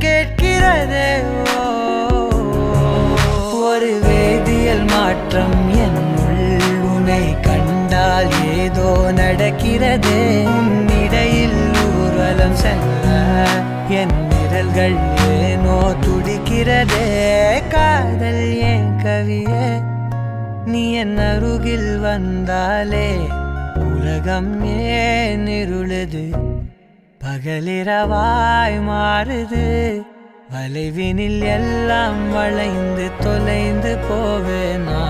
கேட்கிறதே. ஒரு வேதியியல் மாற்றம் என்னுள் உன்னை கண்டால் ஏதோ நடக்கிறதே. இடையில் ஊர்வலம் செல்ல என் விரல்கள் ஏனோ துடிக்கிறதே. காதல் ஏன் கவியே, நீ என் அருகில் வந்தாலே உலகம் ஏன் இருளுது, பகலிரவாய் மாறுது. வளைவினில் எல்லாம் வளைந்து தொலைந்து போவேனா.